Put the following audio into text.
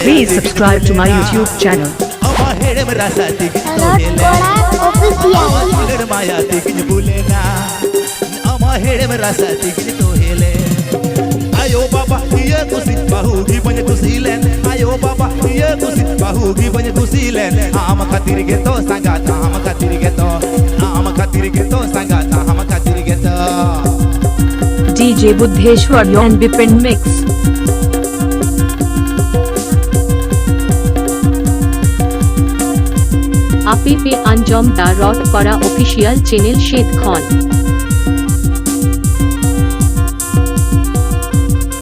Please subscribe to my YouTube channel. Ayo baba, iya kusit bahu gi banyak kusilen. Ayo baba, iya kusit bahu gi banyak kusilen. Ama khatir geto sangat, ama khatir geto, ama khatir geto sangat, ama khatir geto. DJ Buddheshwar and Vipin Mix. APP Anjom Da Rot Kora official channel Shed Khan.